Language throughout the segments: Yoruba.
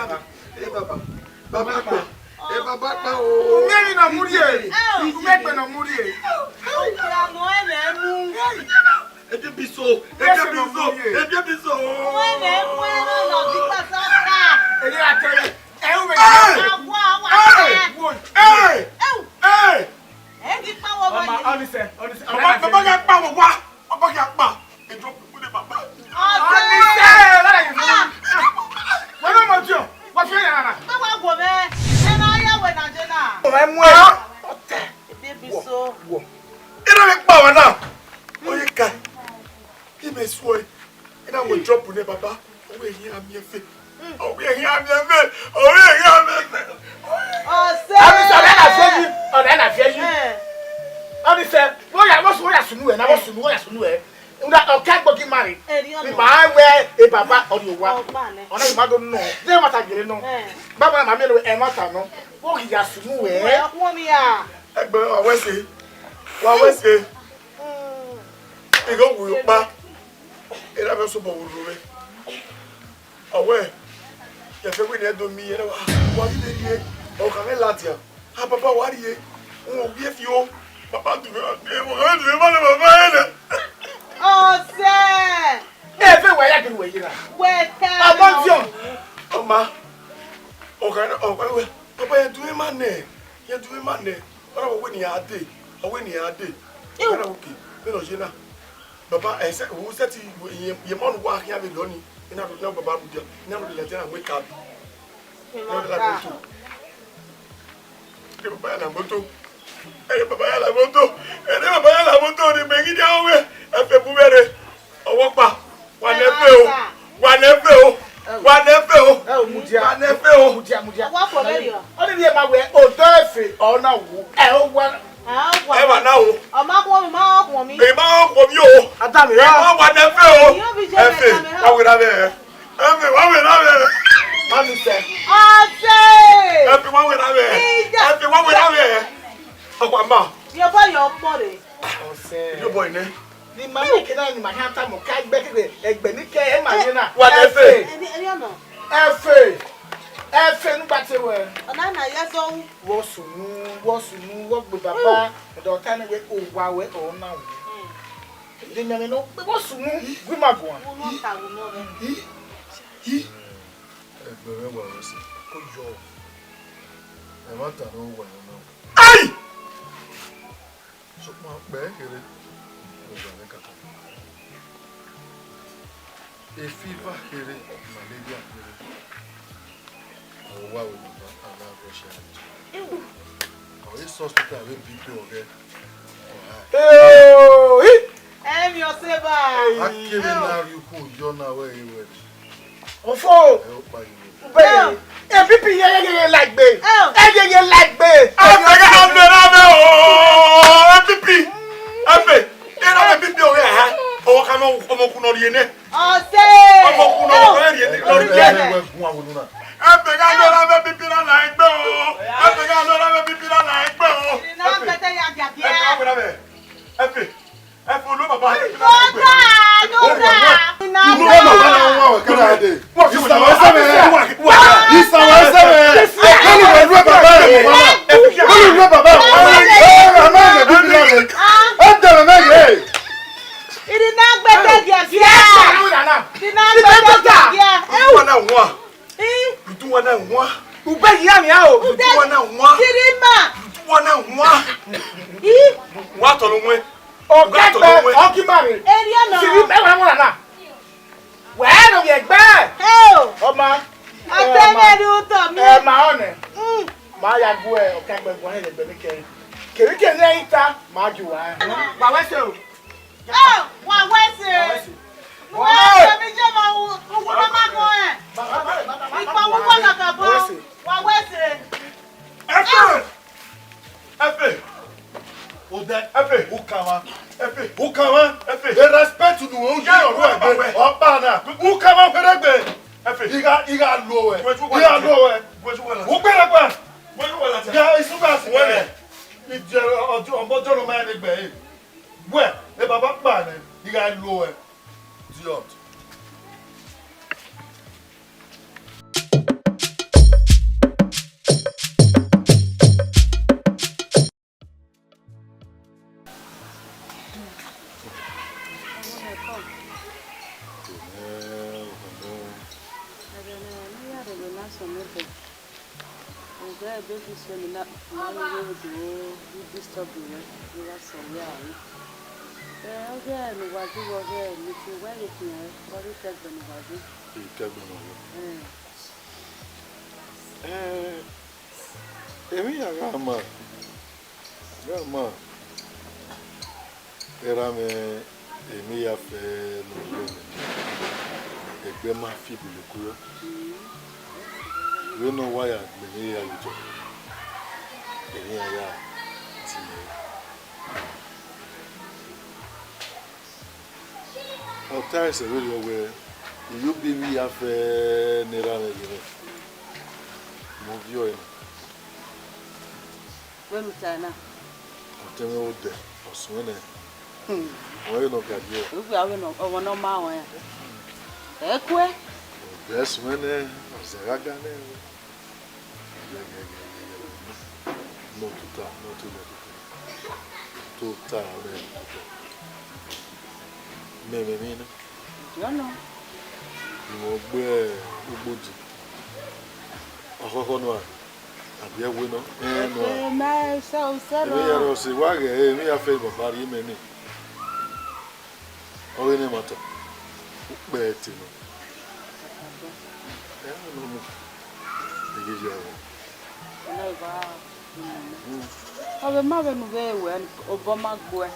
Baba. Baba. Umeni na murie. Umekpe na murie. Ebiso. Baba, I said, who said your man walk here with Lonnie? And I don't know about you. Never let them wake up. there baby seminar money we do disturb you somewhere. Okay, no was you okay, little well it what it take them about it. You take them over. Grandma. Era me emi ya fe lo egbe ma fi bulu kuro. You know why I believe you do. Emi ya ti. O ta se we we you be me ya fe nera me gire. Mo vio ena. When China. Tell me what there. Oswene. Why no gadio? We are no ma Ekwe? Yes, when Zagane. No to me. You know. You be Ubuji. Ahohono. Abia we no. No. My so sad. Me ya ro si wa ge me ya fe baba ri me ni. O we ne mata. Be ti no. No no. Igi ya wo. No ba. Obe ma be no be we oboma gbo e.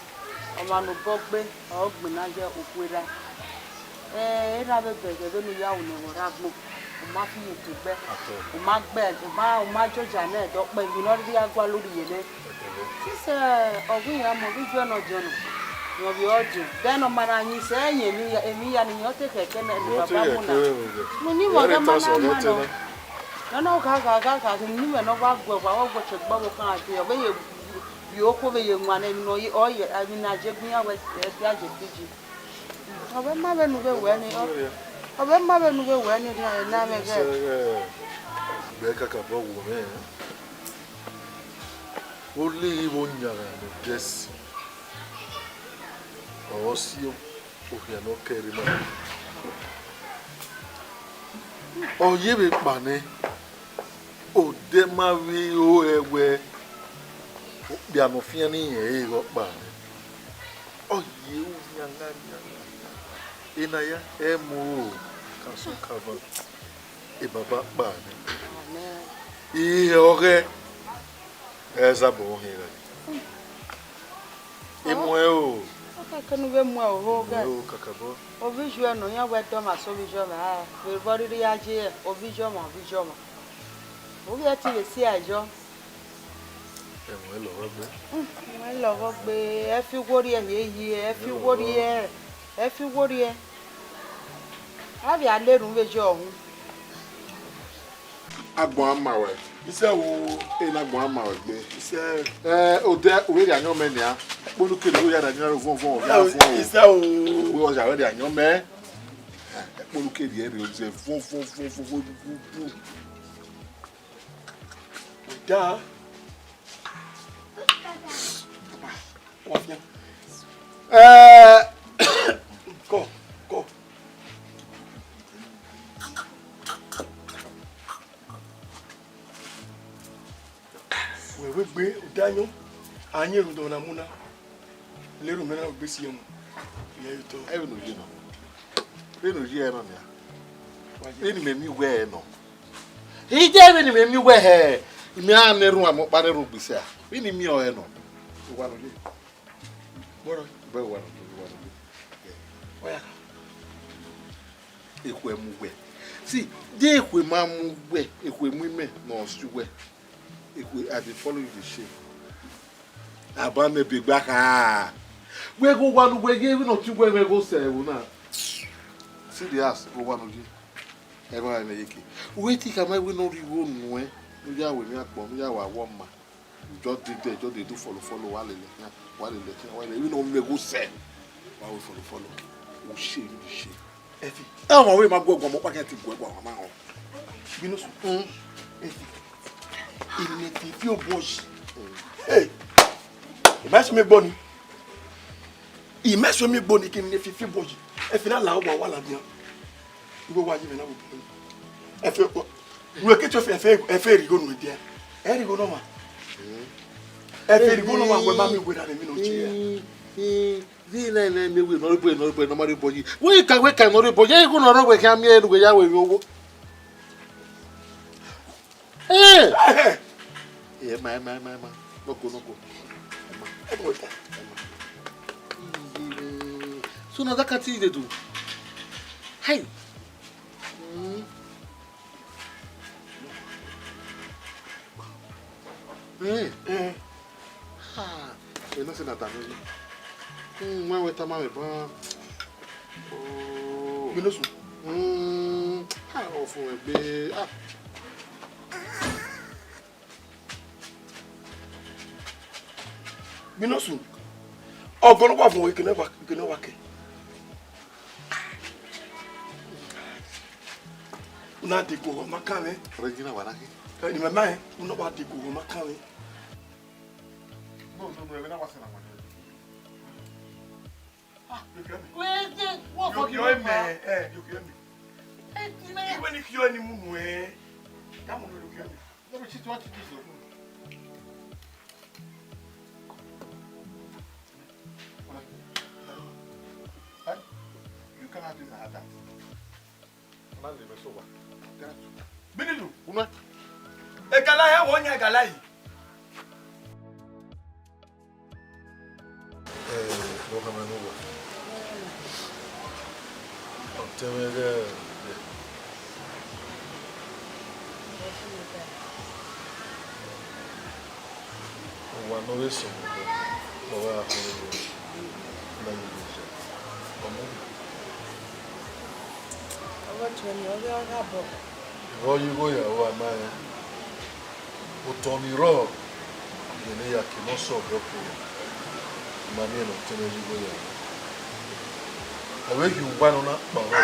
O ma no bogbe o gbina je opura. Era be be no ya wo no ra gbo. O ma fi to be. O ma gbe o ma joja na do pe mi no ri agwa lori yele. This ogun ya mo bi jo no jono. No bi ojo. Den o mara yin se emi ya ni yo te keke na baba mu na. Mo ni mo ga ma na. No ga ni me no ba gbo wa gbo che gbo kan ati o be ye bi o ko be ye nwa na no yi o ye abi na je bi ya we ya je tiji. O be ma be nu be we ni o be ma be nu be we ni na me ge. Be ka ka bo wo me. O le wo nyara no des. O si o ya no kere ma. O ye be pa ni. O de ma wi o ewe. O bi amofia ni e go pa ni. O ye o nyanga. Ina ya emu kaso cover. E baba pa ni. Ihe oge. Eza bo here. Emu e o. Kanu be mu o ga. O kakabo. O visual no ya we do ma so visual ma. We body ri aje o visual ma. O ya ti le si ajo. Emu e lo gbe. We lo gbe e fi wori e ye e fi wori e. Abi alerun vejo ohun. Agbon amawe. Ise wo Ina agbon amawe gbe. ise Ode we ya nyo me ni a. Polu kele we ya da nyo fun ya fun. ise wo We o ja we da nyo me. Polu kele e re o je fun. da Wafia. Go. We gbe danyo anyi ru do na muna. Leru me na gbe si emu. Ye to. E no je no. E no je no ya. Eni me mi we no. Ije me ni me mi we he. Mi an ru am pare ru gbese a. Eni mi o he no. Wa no je. Boro. Be wa no. Oya. Ekwe mu we. See, dey ekwe ma mu we, ekwe mu me no stu we. Ekwe I dey follow you the shape. Aba me big back ah. We go one we give no two we go say na. See the ass go one oje. E go na yeke. We think am we no riwo nu e. No ya we mi apo, no ya wa wo ma. Just dey do follow wale we no me go say. Why we follow. O shame the shape. Efi. E mo we ma go mo pa kan ti go e ma ho. Binu su. Efi. Il ne fi o boji. Hey. Imagine me boni. Imagine me boni ki ne fi boji. Efi na la o wa la bien. Ibo wa ji me na bo. Efi o. We ke to fi efi rigo nu dia. Eri go no ma. Eri go no ma we ma mi we na mi no chi. Vi na me we no mari boyi. We ka no boyi. E go no ro we ka mi enu we ya we owo. Yeah, my. No go. So now that can't they do. Hey. We not say that I'm when we tell my oh. We know so. How awful it be. We know so. Oh, go no wa fun we can never ke. Una de go ma kan me. Regina Waraki. Ni mama e, una wa de go ma kan me. No, we not wasting our money. You hear me? Wait, what for You hear me? You hear me? When you hear any mumu come on, you hear me? Let me see what it is. You can have this and have that. Binilu. Uma. E gala ya wonya gala yi. No come on over. Tell me there. One no reason. No way I you go here, oh man. Utoni ro. Yene ya kimoso gopo. Mami no tene you go here. Awe you one on ba ro.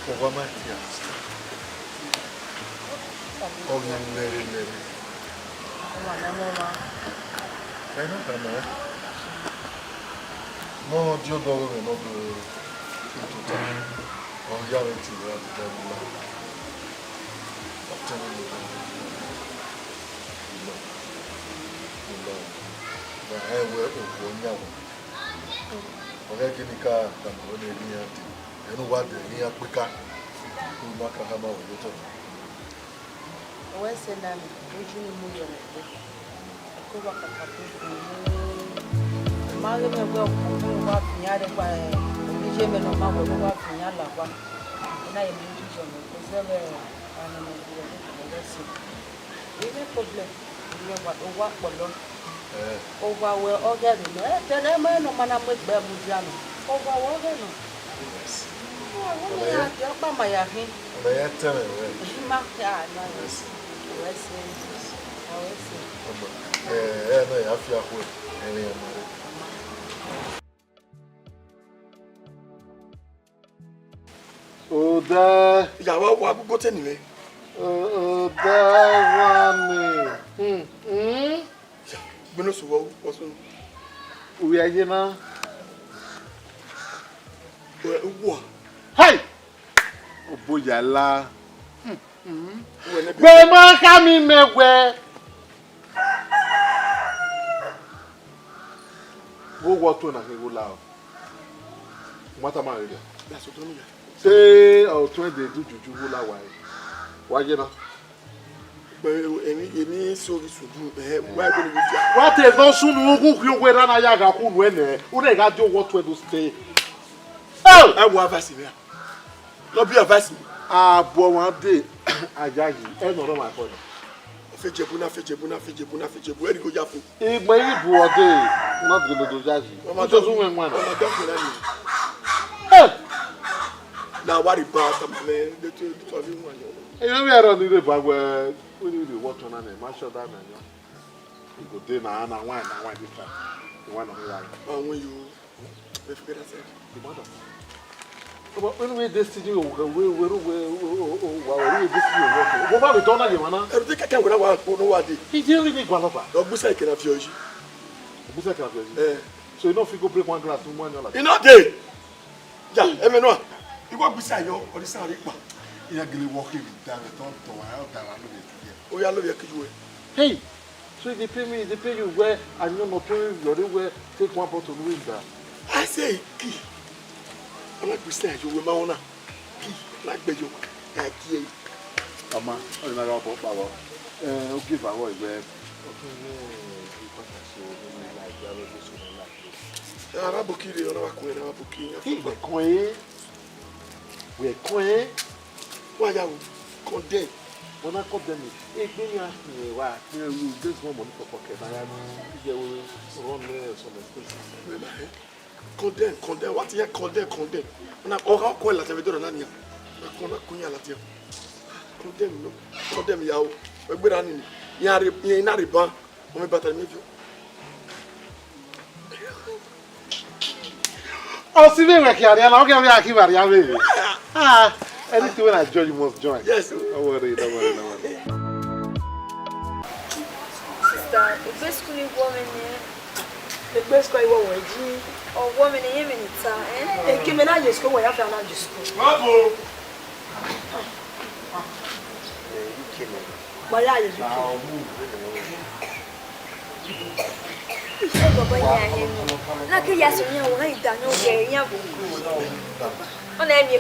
Oba Matias. Oh, Neri. No, Dio Dogo no do. Oh, yeah, it's Oda. Ya wa go te niwe. Oda wani. Bino so wo so. We are here now. Wo. Hey. Oboyala. Gbe ma ka mi megwe. Wo what to na ke go la. Mata ma re. That's what me. Say o tun de do juju go la wa. Wa je na. Emi sorry sudu why go ni dia. What is no sunu gu ku we na ya ga ku nu ene. U na ga do what to do stay. Oh, I will advise me. No be advise me. Bo wan dey ajayi e no ro my phone. Fejebuna. Where go jafu? Igbe ibu ode not go do jaji. O so sun wen wan. Now what about man? The two of you one. E no be around the bag where we need to watch on na ma sure that na yo. You go dey na one this time. The one on the right. When you we forget that said. The mother. But when we this thing we this thing work. What about the donor you man? I think I can go now no what dey. He didn't really go over. Ogbusa can have yoji. Ogbusa can have yoji. So you know if you go break one glass, $1. You know dey. Ja, e me no. You go Ogbusa yo or the sound ipa. Yeah, gilly walking down the top to my house. Oh, yeah, look at you. Hey, so they pay you where I know not paying you where take one pot of winter. I say, key. I'm like, we say, you will mount key, like Bejo. I key. Ama, I'm not about power. Okay, I will wear. Arabukiri, Arabukiri. We're queen. Why are you condemned? When I condemn it, if you ask me why, you this one money for pocket. I am here run there some expenses. Condemn. What you condemn? When I call la tevedora nania. Na kona kunya la tia. Condemn yao. We be running. Yari ina riba. O me battle me. Oh, see me work here. I'll get me a keep here. Ah, anything when I join, you must join. Yes. Don't worry. Sister, the best woman the best woman or woman in minutes, eh? Came in just go where I found out just school. Bravo. You kill me. But I just like yes, you know, I don't know where you are. On any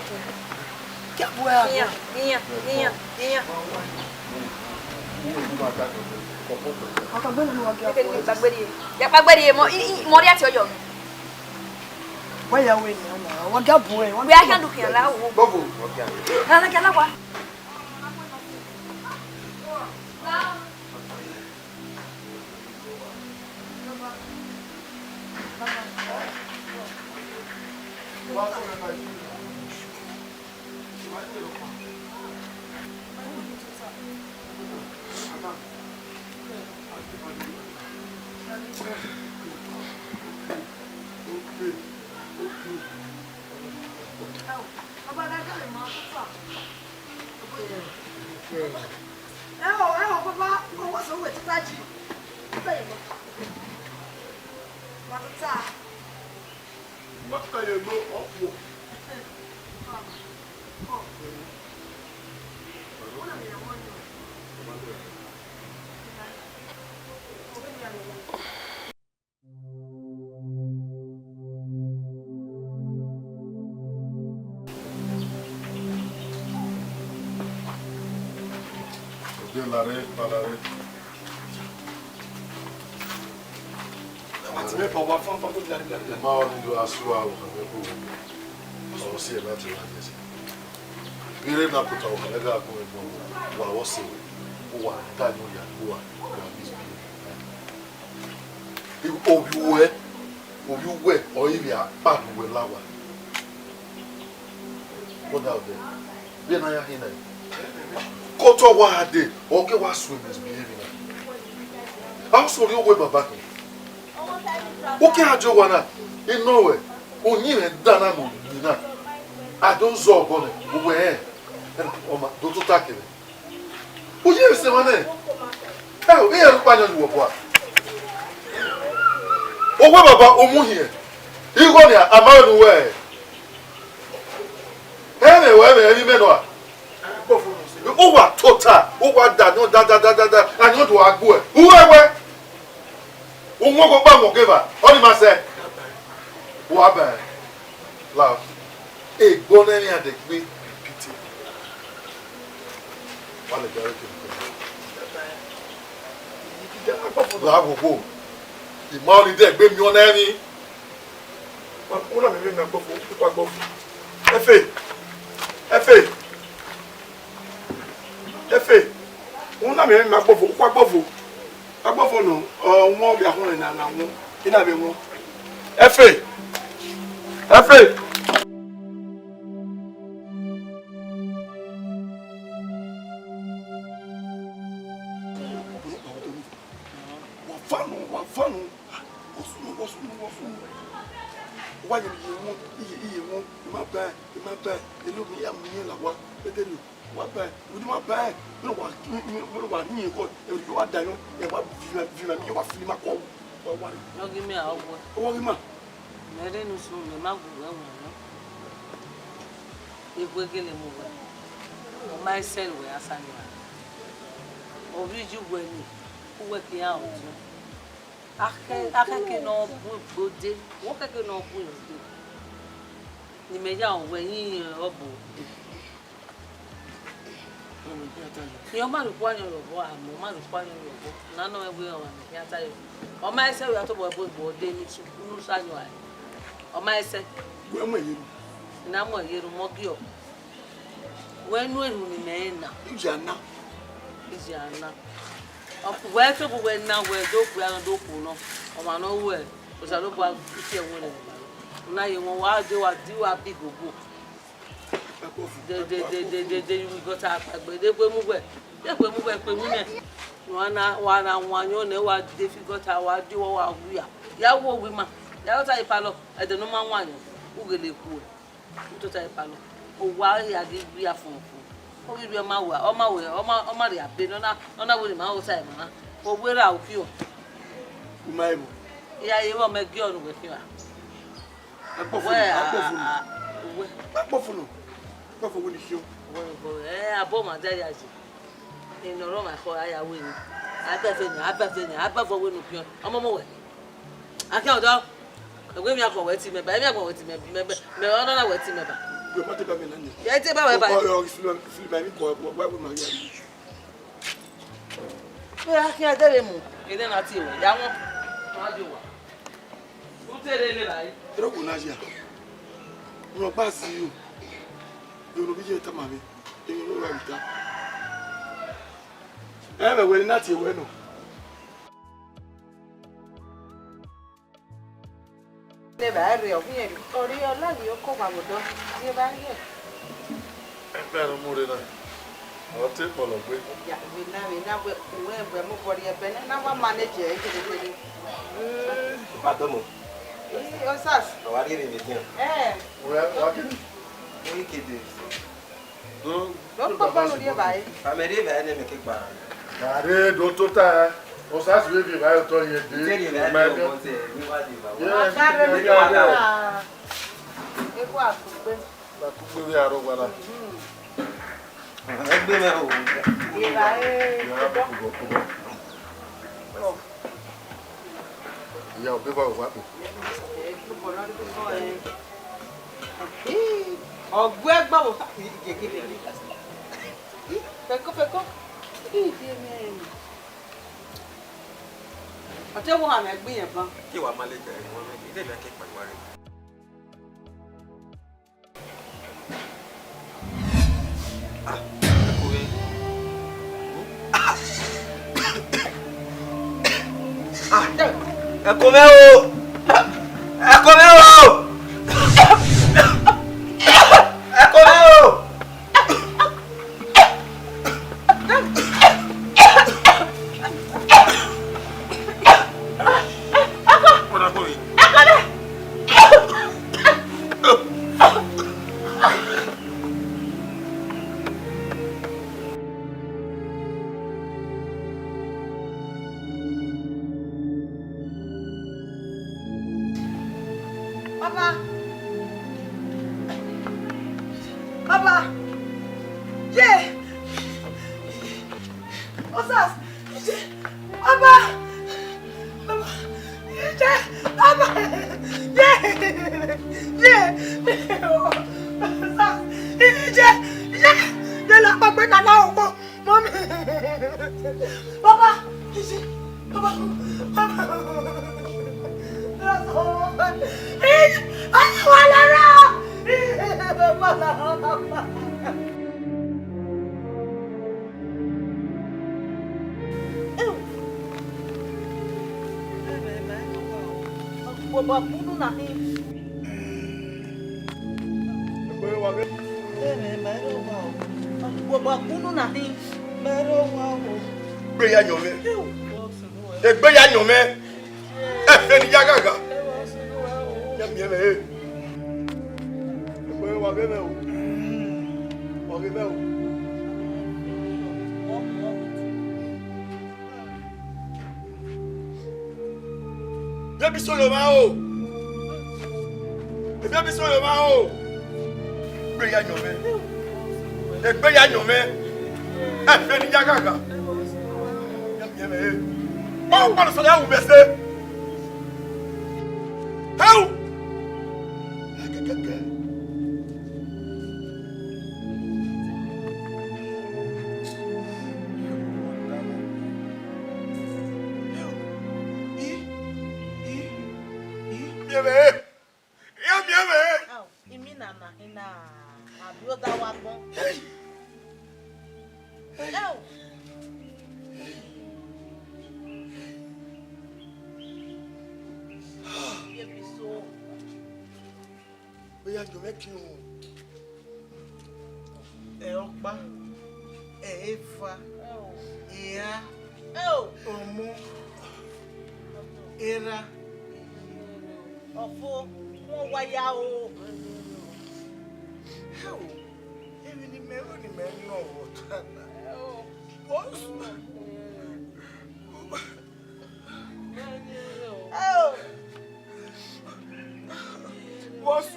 Palare. What's the matter? What fun? Mao ni do asua o ka me ko. O se na ti na desi. Ire na puta o ka ga ko e bo. Wa wo se o wa ta no ya wa. Obiwe or if you are bad with lava. What out there? Be na ya hina. Go to what day. Okay, what swim is behaving. How so you way back? Okay, I do wanna in nowhere. Only and dana no dina. I don't so on it. Where? And don't attack it. Who you say man? Oh, we are panel wo. Oh, what about Omu here? You go there, I'm out of the way. Anyway, any man. Oh, what total? Oh, what that? No, that. I know to Agbo. Whoever. Omo go back, mo give her. All the man say. What bad? Love. Hey, go there and take me. Pity. What the girl? Love go. The money there, baby, you on any? Una me vem na bofu, pa bofu. Efe. Una me vem na bofu, pa bofu. Pa bofu no. Won bi ahun na won. Ina be won. Efe. Wa fanu. Why you want my bag, you look me at me like what they do. What bag? With my bag, you know what you got, you are dying, and what you are feeling my call. No, give me a hug. Oh, ma. I didn't know the mouth. If we're getting over. my son will answer you. Or read you when you work out. I can't know good day. What I can know good day. You may know when you are your man requires your boy, and man requires your book. None of everyone can tell you. Or my say, we have to work with they need to lose annual. Or my say, Namo, you mock you. When we remain now, is your now. Where to when now we're dope, we are not dope, no, or man, no way, because I look about 50 women. Now you want to do a big book. They got up, but they will move. They will move women. One, you know what difficult our do our we are. Yawo women. Yawo palo. I don't know man one. Who will live good? To palo. Oh, why are they we are from? Oh, we are Mawa, or Mawa, or Maria, Benona, on our women outside, man. Oh, where are you? My, yeah, you will make girl with you. Buffalo. For when you I bought my daddy in the room. I call I win. I bet for winning. I'm on my way. I can't do the way I go with him. I'm going with him. No, I wait him. You're not about me. Yes, about I can't tell him. You don't have to. That one. Who tell him? Drogunagia. No pass you. You will be here, Tammy. You know where we are. Ever will not you well. Never, I will hear you. Or you are like your cover would do. Never here. Better more than I'll take all of it. Yeah, we now we're more for your pen and our manager. Patomo. What's us? No, I didn't even. Eh, Well, Wicked. don't pop on your bike. I'm a river and make it bad. Are don't total. Os as we be right on your day. Ọjọ́ wo àmì ẹgbẹ́ yẹn gan. Kí wàá máa lè jẹ ìwọ̀n méjì, ilé ìbí akẹ́kọ̀ọ́ ìwà rẹ̀. Ẹ̀kọ́ mẹ́wò! Ẹ̀kọ́ mẹ́wò! Ẹ̀kọ́ mẹ́wò! Papa! Yeah! Osas! Papa! Papa! Papa! Yeah! Yeah! Osas! Yeah! Yeah! Yeah! La papa kana omo! Mommy! Papa! Papa! Papa! Ay, wala na! Babuno na him. Babuno na him. Gbe ya nyome. Gbe ya nyome. Efe ni jagaga. Ya mi eme. Gbe wa gbe o. Wa gbe o. Ebi so yo ma o. Ebi so yo ma o. Gbe ya nyome. Egbe ya nyome. Efe ni jagaga. Oh, para saber o BC. How? Opa, Eva, Ia, Omo, Era, Ofo, Wayao. How? Even the men know what. What? Oh, what's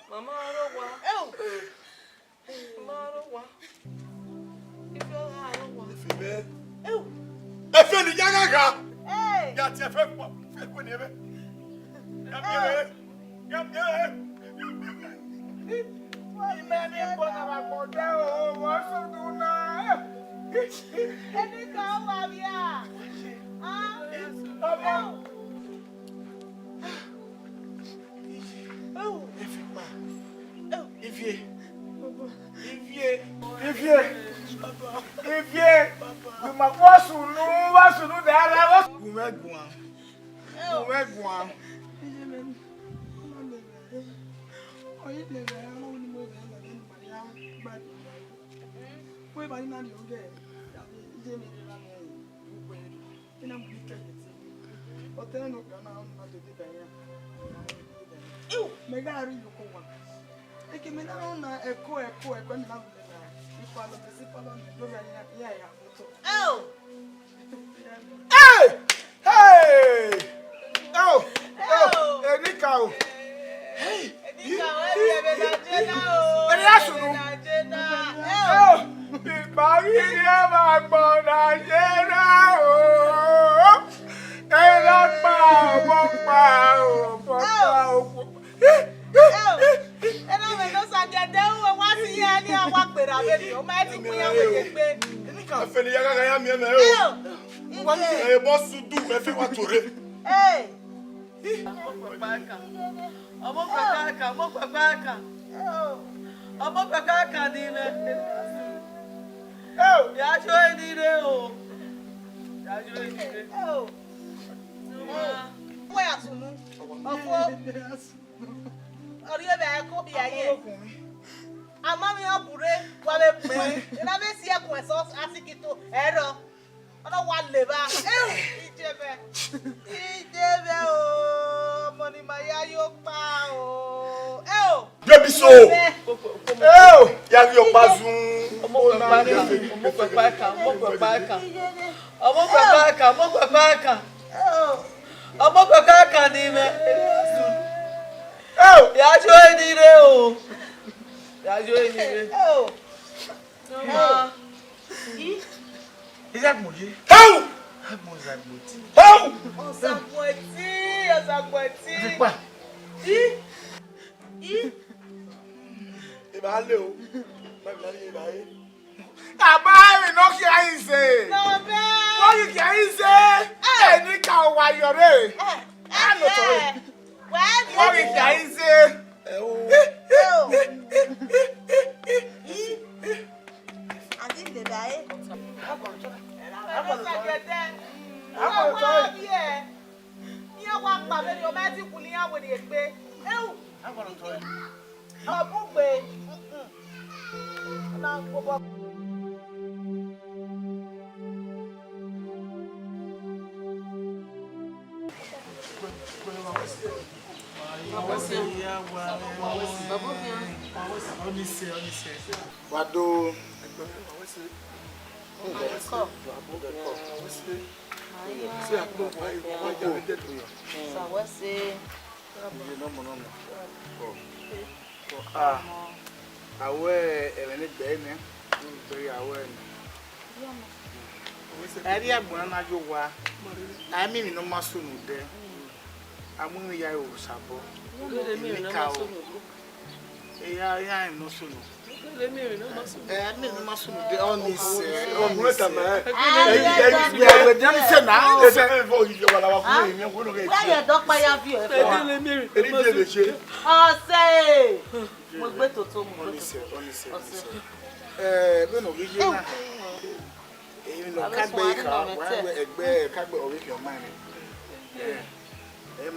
Mama, I don't want. Oh, Mama, I don't want. If you I don't want. Oh, I feel the Yagaga. Hey, That's a fair one. Wado. Sawase Awe eleni bene. Very awe. Eri agbona na jo wa. I mean no maso no de. Amu ya o sabo. Ya no so no. I mean no maso no de on this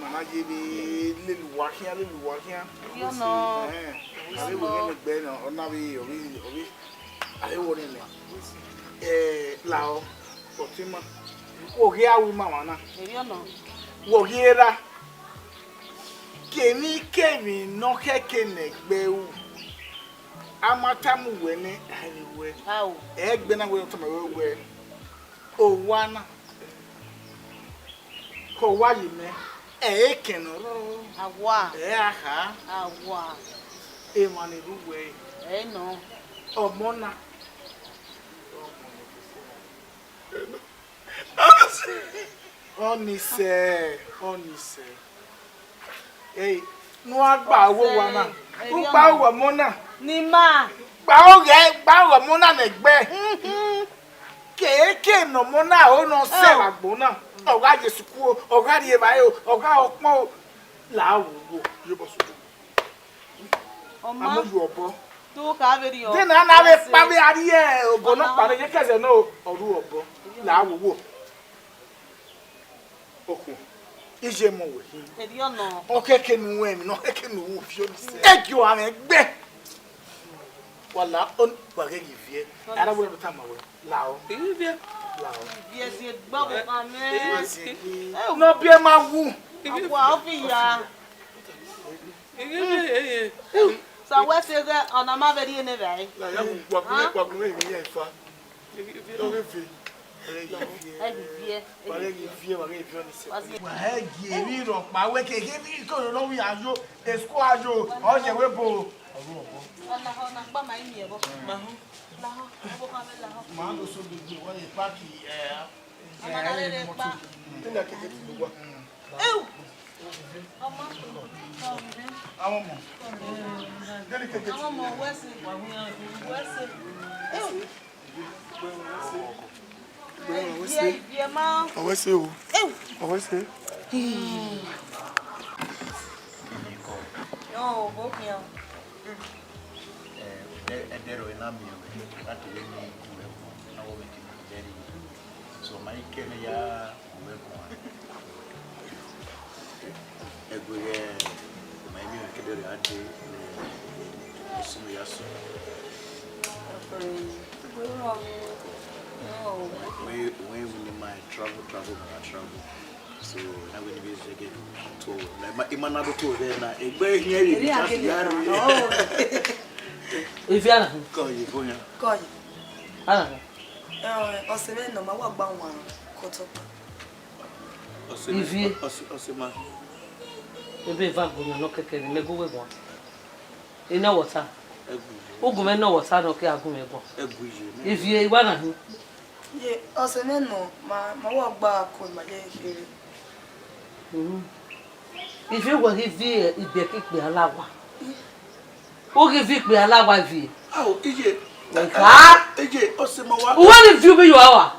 Mama give me little walking. You know. I will get Ben or Navi or I won't in it. Lao, Otima. Oh, here we mamma. You know. Well, here. Kemi, no cake, Beu. Amatamu winning anyway. How? Egg Bena will to my way. Oh, one. Hawaii, man. Eken awa awa e mani ruwe no omona onise no agba wo wa na gba wo mona ni ma gba wo mona na egbe keke no mona o no se agbona Oga Jesuku, Oga Yebayo, Oga Okmo, Lawo, Yobosu. Oma, Obo. Tu ka veri o. Then na we pa be ariye, obo no pa ye keze no oru obo. Lawo wo. Oku. Ije mo we. Eri ono. Okeke nu we mi no keke nu wo fi o ni se. Ejo ame gbe. Wala on wa ge yivie. Ara wo do tama we. Lao. Yivie. Yes, you bubble, man. No, be my woo. So, what's it on a mother in a way? Mando sobre o olho para que so my Kenya my travel. So I'm going to be again told. Like my man told there now. If you are call you. Oseme no ma wa gba won koto. Oseme Osema. Ebe va go no keke ni mego we won. Ina water. Ogun no water no ke agun mego. If you wa na hu. Ye Oseme no ma wa gba ko ma je kere. If you go give ibe kekpe alawa. O give pe alawa vi. Oh, ije Eje Osemawa. What if you be your hour?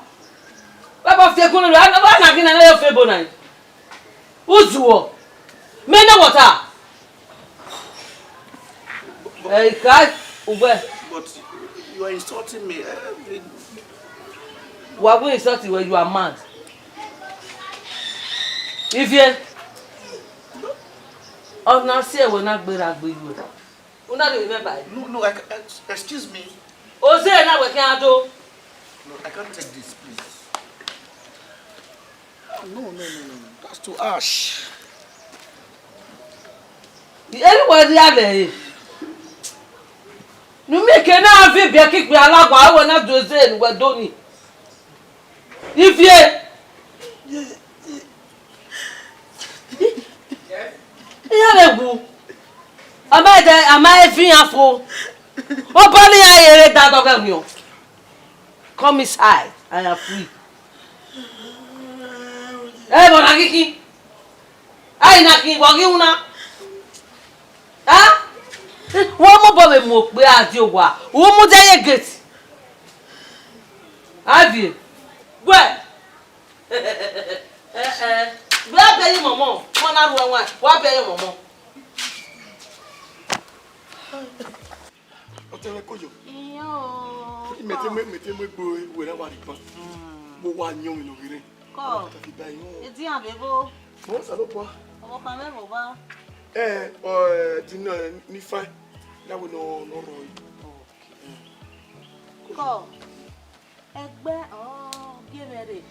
Baba fe ko lo na kina na yo fe bonai. Uzuo. Me na water. Kai ube. But you are insulting me. Why would insult you when you are mad? If you oh now say we na GBEREGBE you. Una dey remember? No, excuse me. O say na we can do. No, I can't take this, please. No. That's too harsh. Anybody are there? You make na fi be kick me alagba I will not do say we don't. If you Yalegu. Am I fin afro? Open your that of you. Come inside. I am free. Hey, Bonagiki. I naki wagiuna. Ah? One more boy mo pe ati owa. Wo mu jaye gate. Avie. Where? Where pay you momo? Mona ruwa wa. Where pay you momo? Otele kojo. Iyo. Mete me boy we na wa ripa. Mo wa nyon no gire. Ko. Ta fi ba yin. Eti abebo. Mo sa lo po. Omo kan me mo ba. Dino ni fine. Na we no ro. Ko. Egbe gemere.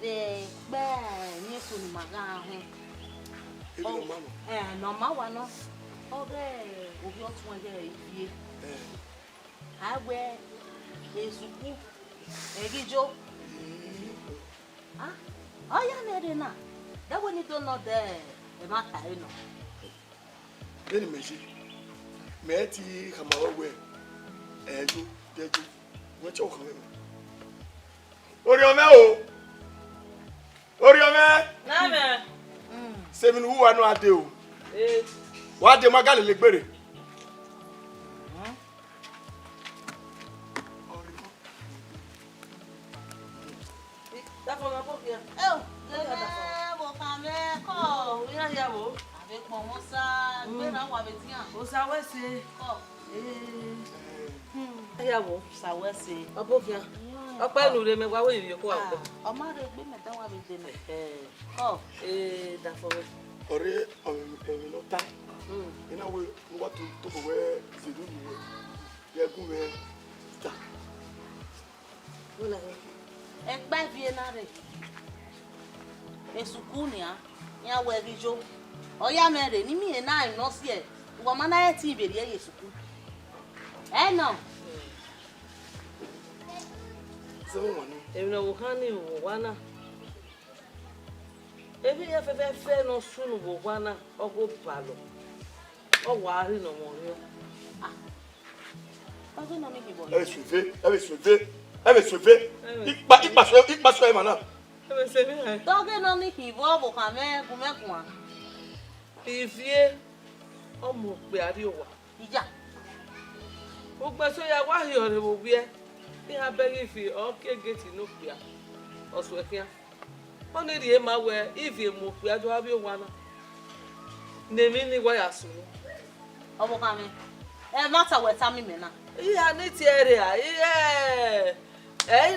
Egbe ni fun maga hun. Ebi no mama. No ma wa no. Oge obi otun je ifie. Agbe ezuku. Egijo. Ah? Oh ya mere na. That when you don't know there, e ma ta ino. Beni meji. Me ti kama we. Eju, deju. We cho kan me. Ori o. Ori o me. Na me. Se mi nu wa no ade o. Wa de magale le gbere. Da for ma popia. Bo kan me ko. Ya ya wo. Ave pon mo sa gbe na wa betian. O sa we se. Ko. Ya wo. Sa we se. Popia. Opa nu re me wa we yi ko wa. O ma re gbe me dan wa be de me. Ko. Da for me. Ore mi no ta. Ina we no wa to ko we zidu ni we. Ye gun we ta. Wala. Egbe vie na re. Esukunia. Ya we rijo. O ya mere ni mi na no si e. Wo ma na e ti iberi e yesuku. No. Se mo wonu. Emi na wo kan ni wo wana. Ebi ya fe no sunu wo wana ogo balo. O wa ri no mo ri. Ogo no mi kibo. Elle est sauvée. Il passe sur maintenant. Ebe se mi hai. Doge no ni kibo bo kan me ku me kun. Ifie omo pe ari o wa. Ija. O gbe so ya wa yo re wo bi e. Ni ha be ifi o ke gate no pia. O so ekia. O ni ri e ma we ifi mo pe ajo abi o wa na. Nemi ni wa ya sunu. Obo kan me. E mata we ta mi me na. Iya ni ti ere a.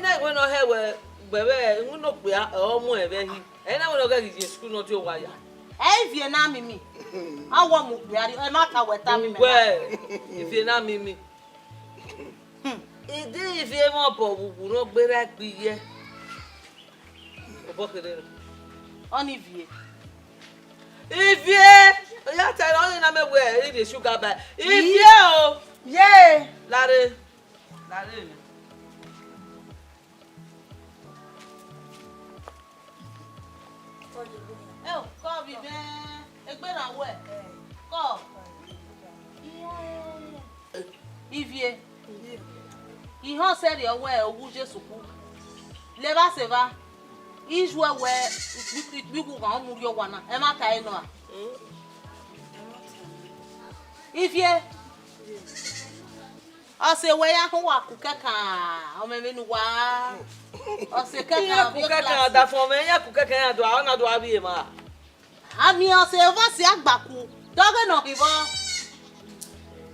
Na we no he we gbebe nnu pe o mu ebe hi. Na we no ga gi school no ti o wa ya. Vie na mimi. Awo mu pe ari e mata we ta mi me na. We ifie na mimi. Idi ifie mo bo bubu no gbere gbiye. Obo kede. Oni vie. Ifie ya tell only na me we the sugar by. Ifie o. Ye. Lare mi. Ko bi be egbe na we. Ko. Ivie. Ihan seri owo e owu Jesu ku. Le ba se va. Ijwe we biku kan mu ri owa na. E ma ka eno a. Ivie. Ose we ya ho wa ku kaka. O me menu wa. Ose kaka bi kaka da fo me ya ku kaka ya do a na do abi e ma. Ami ose va si agbaku. Doge no kibo.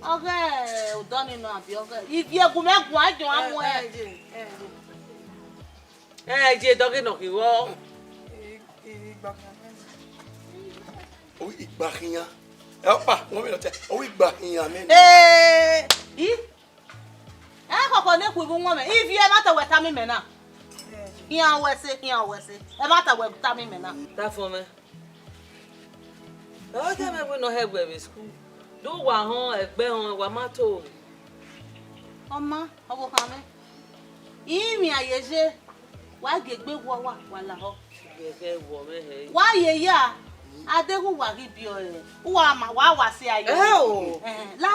Okay, o doni no abi okay. Ivie gu me gun ajo amu e. Je doge no kiwo. O igba kiyan. Pa, won mi lo te. O igba kiyan me. Koko ne ku bu won me. Ivie mata we ta mi me na. Kiyan wese. E mata we ta mi me na. Ta for me. O je me we no he gbe school. Do wa hon egbe hon wa mato. Oma, obo kan me. Imi ayeje wa gegbe wo wa la ho. Gege wo me he. Wa ye ya. Adeku wa gibi o e. Wa ma wa wa se ayo. La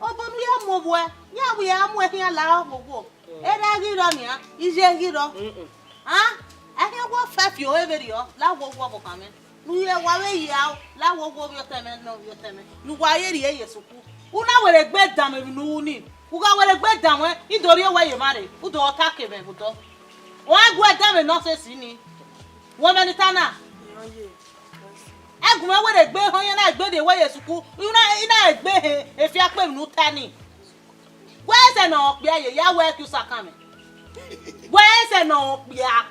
obonu ya mo bo e. Ya bu ya mu e la gbogbo. Era giro ni a, ije giro. Ah? Ake wo fa fi o everi o, la wo bo kan me. Nu ye wa we ya, la wo yo teme no yo teme. Nu wa ye ri e yesuku. Una were gbe dam e nu ni. Uga were gbe dam we, idori o wa ye mare. Udo ota ke me budo. Wa gbe dam e no se si ni. Wo me ni tana. Egun me were gbe ho yen na gbe de wa yesuku. Ina gbe e fi ape nu tani. Where se no pe aye ya we ku sakame. Where se no pe a.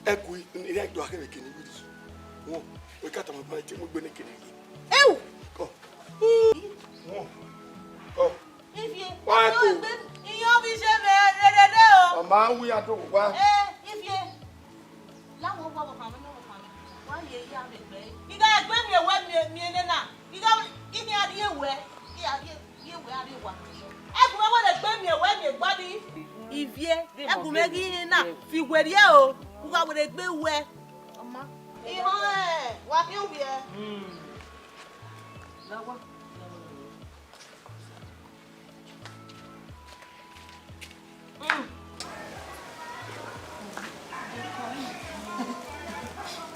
Eku ni re do akere kini bi. Wo, we ka ta mo ba ti mo gbe ni kini. Ew. Ko. Wo. Ko. Ifye. Wa ko. Iyo bi se be redede o. O ma wi ado wa. Ifye. La wo wo kan me no kan. Wa ye ya me gbe. Iga gbe mi ewe mi ene na. Iga ini adi ewe. Ye we adi wa. Egun me wo le gbe mi ewe mi gbadi. Ifye. Egun me gi na fi weri e o. Uga wo le gbe we. Oma. Ihan wa ki wi e. La wa.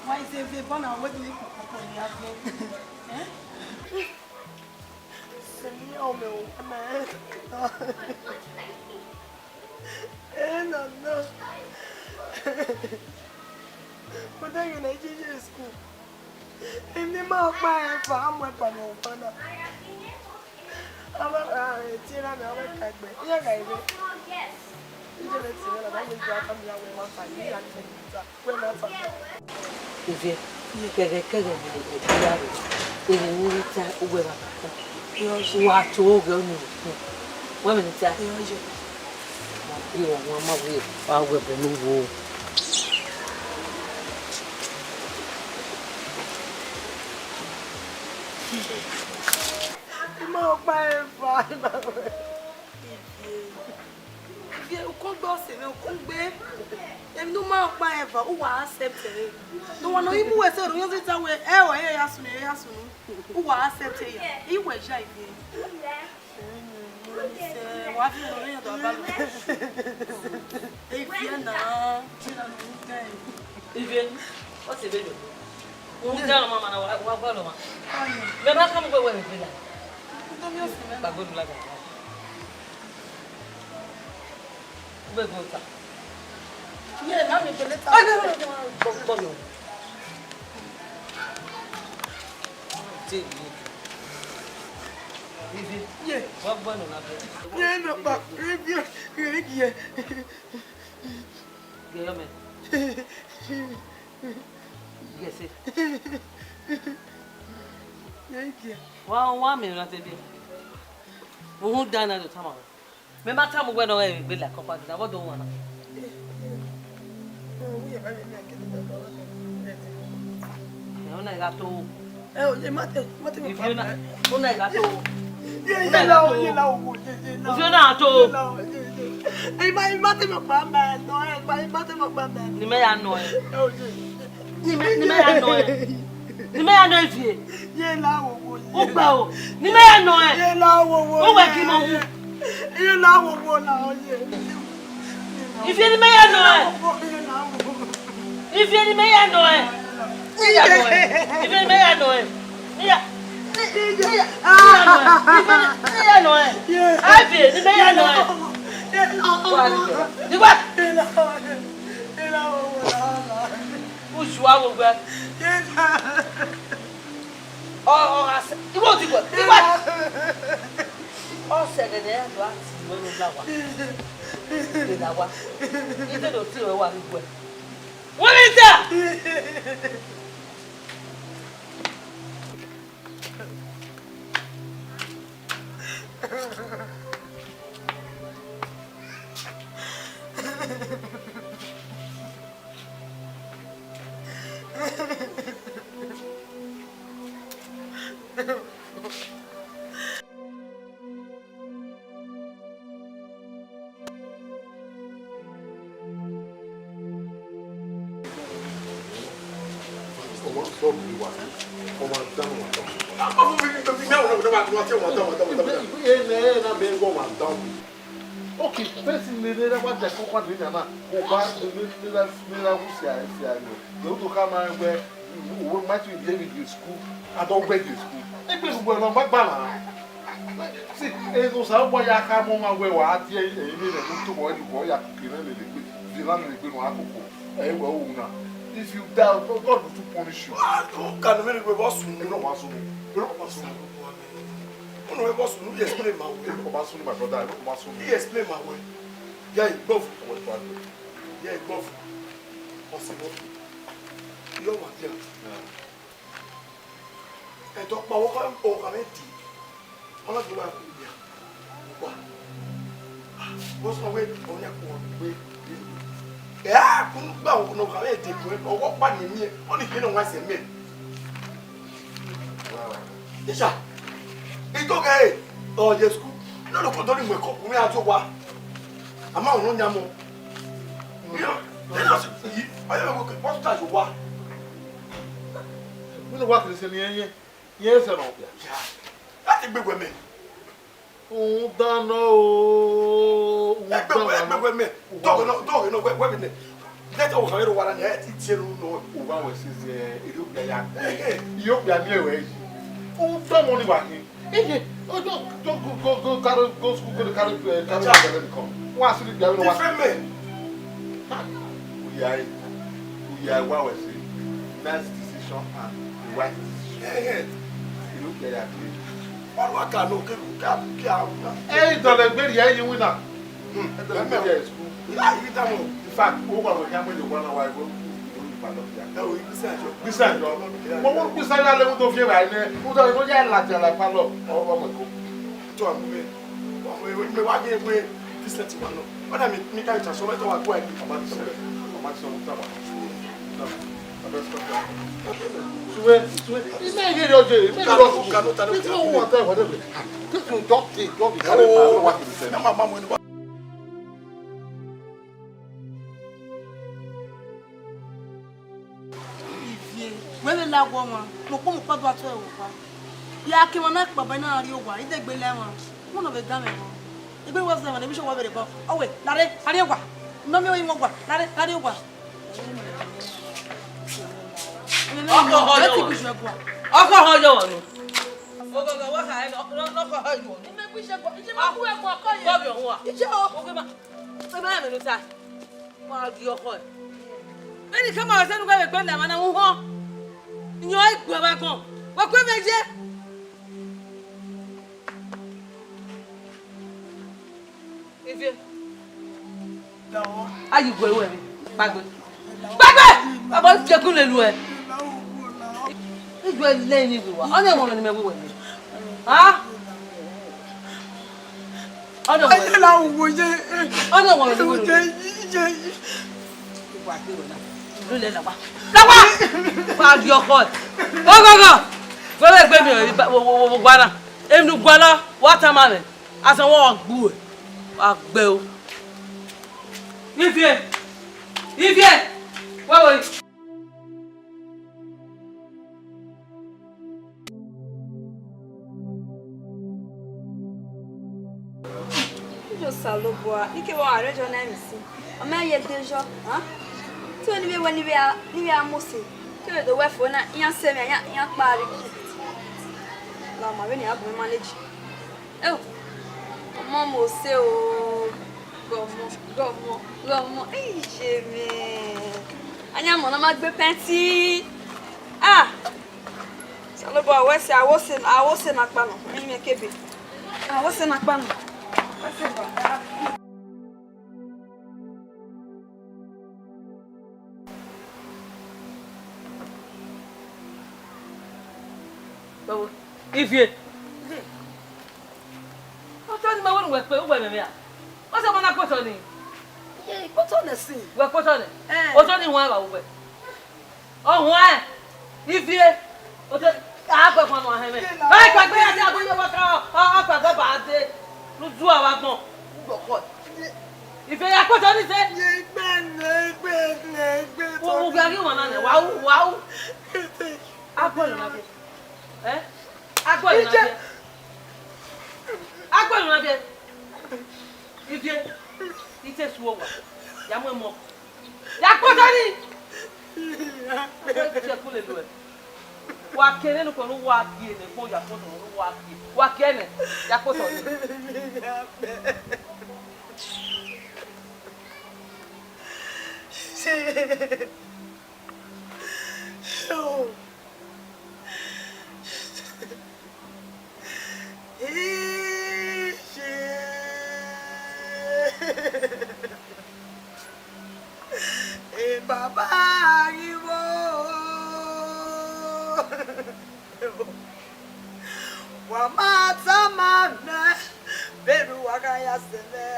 Why is it fun? What do you eh? Senhor meu, né? Não. But then you need to school. In the mouth, my farm weapon, no fun. I'm a tina, I'm a cat. Yeah, guys. Ifye, kege ya ere ni ta ugwe ba. Wa to oge onu. Wa me ta. Yo wa ma we wa we be nu wo. Mo pa e fa na. O kongbo se me o kongbe. Em no ma pa e fa o wa accept e. No one no imu we se ro yo se ta we e o e ya sunu. O wa accept e ya. I we ja ife. Se wa fi no yo do ba lo. E fi na. Ifye, o se be do. O da mama na wa gba lo ma. Me ba ka mo gbe we be la. Ba go la ga. Begota. Yeah, mami peleta. Bono. Ti. Ibi. Yeah. Wa bono na be. Yeah, no pa. Review. Yeah. Geyo me. Yes. Yeah. Wa me na te bi. Wo hu dana do tama. Me mata mo gbe no e be la ko pa na wo do wona. Una gato. Oye, mate mi pa. Una gato. Ye la o. Una to. Ai mate mi pa ma no e pa mate mi pa ma. Ni me ya no e. Ni me ya no e vie. Ye la o. O gba o. Ni me ya no e. Ye la o. O we ki mo hu. Ye la o la o ye. Ifye ni me ya no e. Ifye ni me ya no e. Ifye ni me ya no e. Ya. Ya no e. Ifye ni me ya no e. Ni wa. O jua wo gba. Asa. Iwo ti gba. Ni wa. O se de de do ati mo no bla wa. Ni da wa. Ite do ti wa ni gba. What is that? stop the one. Come on, down. Okay, person the leader what the cocoa dinner now. Go back to the leader who say go to come and where we might be David in school. I don't break the school. They people go on back banner. See, it was how boy I come on my way. What here is a little to boy, the boy, I could the land is going to happen. If you doubt, God will punish you. Can we go boss? You know what's wrong. You know what's wrong. No, boss, you explain my way. My brother, I don't want to. He explain my way. Yeah, both. Yeah, both. Possible. You want here. And talk about what I'm I'm not going to be here. What's my way? On your way. Yeah, couldn't bow no come or what money me. Only you know what's a man. Yes, sir. It's okay. Oh, yes, good. No, no, don't wake up. We are to what? I'm out on Yamo. You know, I don't know what time you want. We don't work this in here. Yes, or no? Yeah. That's a big women. Oh, don't know. Big women. Dog, no, women. That's all I want to hear. It's no one was you are near. Oh, don't only working. Oh, don't go school to carry come. What's it? Different men. We are what we say. Nice decision and the right decision. You look like that. What can no Hey, don't let me you win now. In fact, over the camera, the 1 hour ago. Besides, what would be said? I level of your right there. Who don't know yet like a palo or we want to wait this let you know. What I mean, me can't just so much work. Wewe la goma, mo ko mo padwa to e wo pa. Ya ki mo na pa ba na ri ogwa, ide gbe le won. Mo no be ga me won. Ibe was na bi so wa bere bo. O we, lare, ari ogwa. No me o yin ogwa, lare ogwa. Ọkọ hoyo wonu. Ogogo wa ka e no ko hoyo. Ime bi se gbo, ije ma ku e gbo ko ye. Bobi on wa. Ije o. O ma. E ba me no ta. Ma di ọkọ e. Eni ka ma se nu gbe gbe na ma na hu ho. Nyo igwe ba kan. Wa kwe meje. Ifie. Dawo. Ayi gwe we mi. Gbagbe. Gbagbe. Baba je kun le lu e. Igwe le ni bi wa. Ona mo ni me we mi. Ha? Ona mo. Ayi la wo je. Ona mo ni we. Je. Wa ti ro na. Lu le la wa. La wa. Wa di ọkọ. Ogogo. Gbele gbe mi wo gbana. Enu gbana watermelon. Asan wo gbu e. Wa gbe o. Ifie. Wait. Saloboa, ike wa arejo na misi. O ma ye dejo, han? Ti oni be woni be amose. Ti we do we fo na yan se me yan pari. La ma be ni abu manage. Mo mo se o gomo. Je me. Anya mo na ma gbe penti. Saloboa we se awose na pa no. Emi me kebe. Awose na pa no. Ifie. Oto ni ma wonu we pe o we me ya. O se mo na poto ni. Poto na si. We poto ni. Oto ni won ba wo we. Oh won. Ifie. Oto a pe fun mo he me. Ai pa gbe ya ti ago ye wa ka a pa gbe ba de. Lu zu awa gbon. Gboko. Ifie ya poto ni se. Ye gbe to. Wo gba ri won na ne. Wa. na be. Ivie. Ite suwo wa. Ya mo mo. Ya ko tani. Che ko le do. Wa kene no ko no wa kie ne ko ya ko no wa kie. Wa kene ya ko to ni. Baba Iwo Wamata mana Beru wakaya sene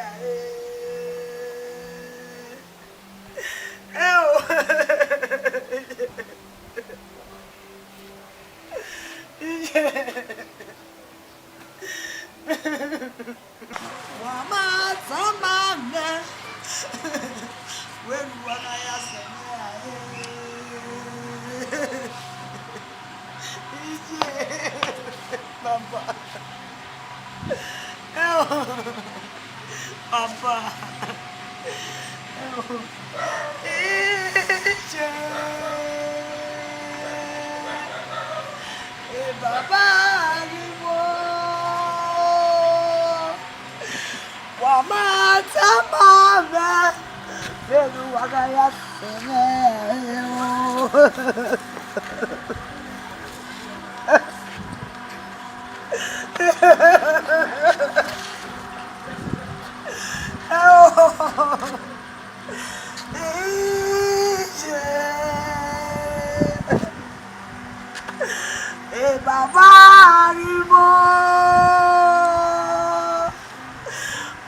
Wamata mana Beru wakaya sene Papa. Papa. Baba Iwo. Wamata mama. Beru wakaya sene. Baba Iwo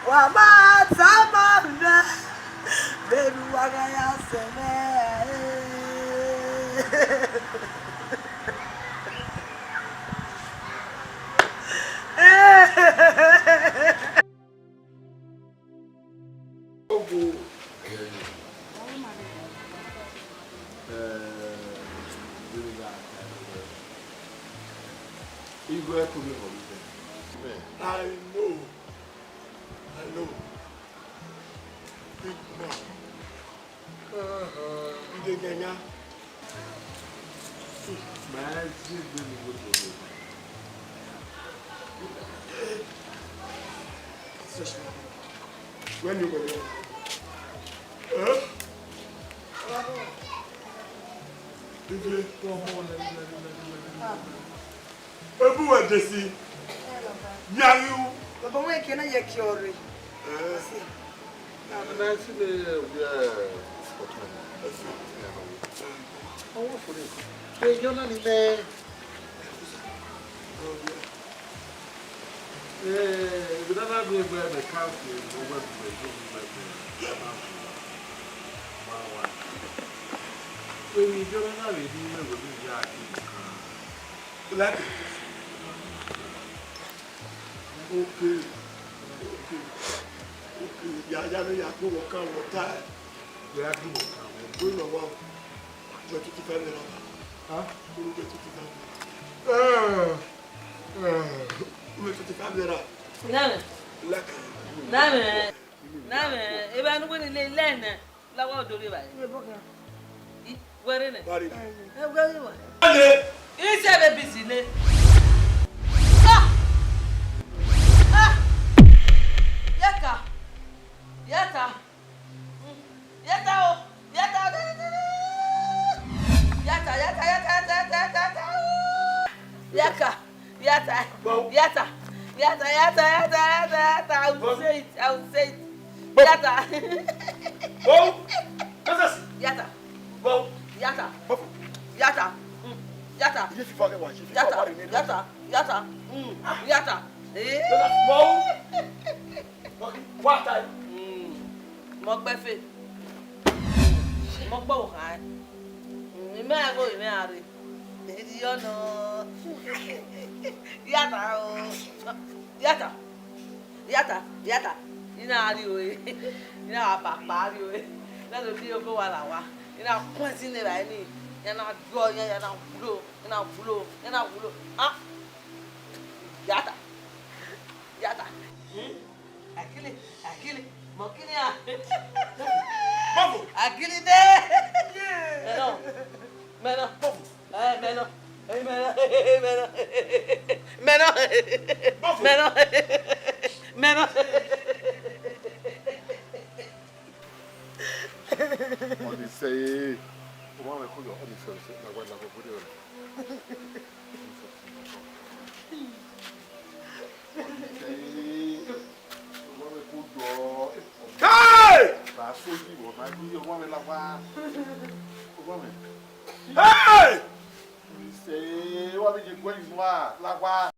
Wamata mama Beru wakaya sene I know. Big man. Ndegenya. When you were everyone they see. Nyaru. Baba we kena ye kiori. Okay. Ya go work out water. Ya go work out. Go no wa. Jo tutu fa le ra. Ha? Go go tutu fa. Go tutu fa le ra. Name. Laka. Name. E ba nu ni le na. La wa do re ba. Where ne? Bari. Where you? Ale. Ise be busy ne. Yata. I will say it. Yata. Bo. That's Yata. Bo. Yata. Yata. Yata. If you forget what you Yata. Yata. Yata. Yata. Bo. What time? Mo gbe fe. Mo gbo o kan. Mi me ago mi are. Di yo no. Yata o. Yata. Yata. Yata. Ina ari o. Ina papa ari o. Na do bi o go wa la wa. Ina kwasi ne ba ni. Yana do yana bulo. Yana bulo. Ah. Yata. Yata. Akili. Mokini ya. Bafo. Akili de. Meno. Bafo. Meno. Oni say, o ma me ko yo oni say na gwa na ko bodi o. Hey! Ba so ji bo ma ni o ma me la wa. O ma me. Hey! Oni say, wa me je gwa ni wa la wa.